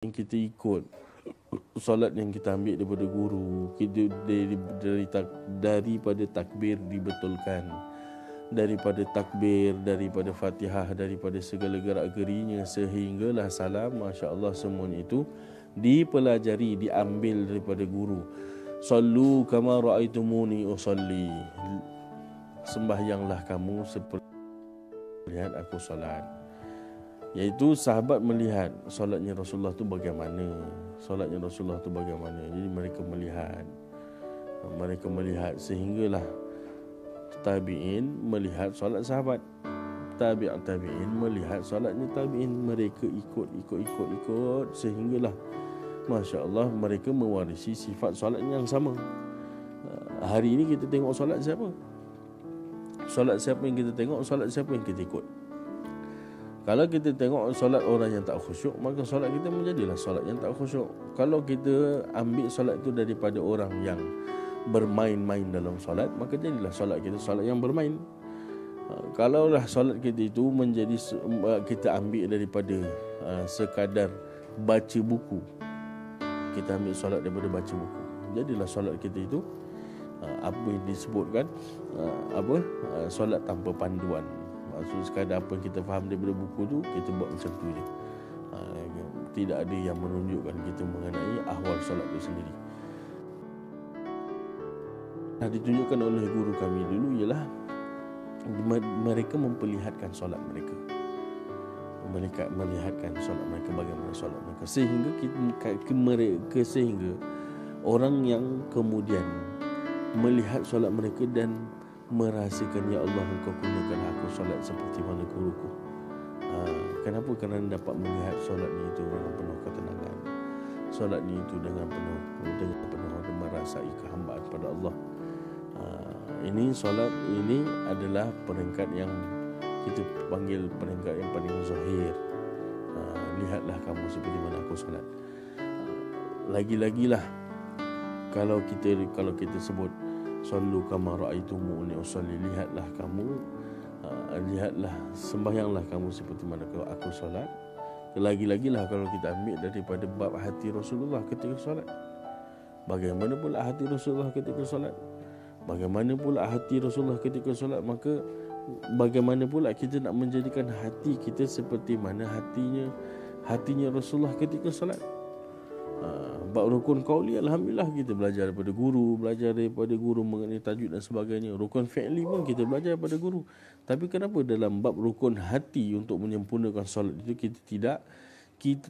yang kita ikut, solat yang kita ambil daripada guru, kita daripada takbir dibetulkan, daripada takbir, daripada Fatihah, daripada segala gerak gerinya sehinggalah salam, masya-Allah, semuanya itu dipelajari, diambil daripada guru. Sallu kama ra'aitumuni usalli. Sembahyanglah kamu seperti melihat aku solat. Iaitu sahabat melihat solatnya Rasulullah tu bagaimana. Solatnya Rasulullah tu bagaimana. Jadi mereka melihat sehinggalah tabi'in melihat solat sahabat. Tabi'in melihat solatnya tabi'in. Mereka ikut sehinggalah, masya-Allah, mereka mewarisi sifat solat yang sama. Hari ini kita tengok solat siapa? Solat siapa yang kita tengok? Solat siapa yang kita ikut? Kalau kita tengok solat orang yang tak khusyuk, maka solat kita menjadilah solat yang tak khusyuk. Kalau kita ambil solat itu daripada orang yang bermain-main dalam solat, maka jadilah solat kita solat yang bermain. Kalaulah solat kita itu menjadi, kita ambil daripada sekadar baca buku, kita ambil solat daripada baca buku, jadilah solat kita itu apa yang disebutkan solat tanpa panduan. Maksud sekadar apa yang kita faham daripada buku tu, kita buat macam tu je. Tidak ada yang menunjukkan kita mengenai ahwal solat itu sendiri. Ditunjukkan oleh guru kami dulu ialah mereka memperlihatkan solat mereka. Mereka melihatkan solat mereka, bagaimana solat mereka, sehingga orang yang kemudian melihat solat mereka dan merasakan, ya Allah, Engkau kurniakan aku solat seperti mana guruku. Kenapa? Kerana dapat melihat solatnya itu dengan penuh ketenangan, solatnya itu dengan penuh merasai kehambaan pada Allah. Ini solat ini adalah peringkat yang kita panggil peringkat yang paling zahir. Lihatlah kamu seperti mana aku solat. Lagi-lagilah kalau kita sebut sallu kama ra'aitumuni usalli, lihatlah kamu, sembahyanglah kamu seperti mana aku solat. Lagi-lagilah kalau kita ambil daripada bab hati Rasulullah ketika solat. Bagaimana pula hati Rasulullah ketika solat? Bagaimana pula hati Rasulullah ketika solat? Maka bagaimana pula kita nak menjadikan hati kita seperti mana hatinya Rasulullah ketika solat? Bab rukun qauli, alhamdulillah kita belajar daripada guru mengenai tajwid dan sebagainya. Rukun fi'li pun kita belajar daripada guru. Tapi kenapa dalam bab rukun hati untuk menyempurnakan solat itu kita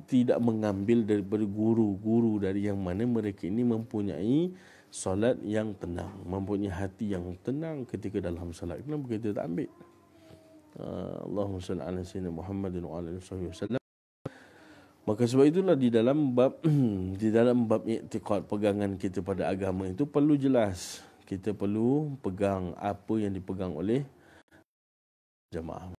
tidak mengambil daripada guru-guru dari yang mana mereka ini mempunyai solat yang tenang, mempunyai hati yang tenang ketika dalam solat? Kenapa kita tak ambil? Allahumma salli ala sayyidina Muhammadin wa ala alihi wasallam. Maka sebab itulah di dalam bab i'tiqad, pegangan kita pada agama itu perlu jelas. Kita perlu pegang apa yang dipegang oleh jemaah.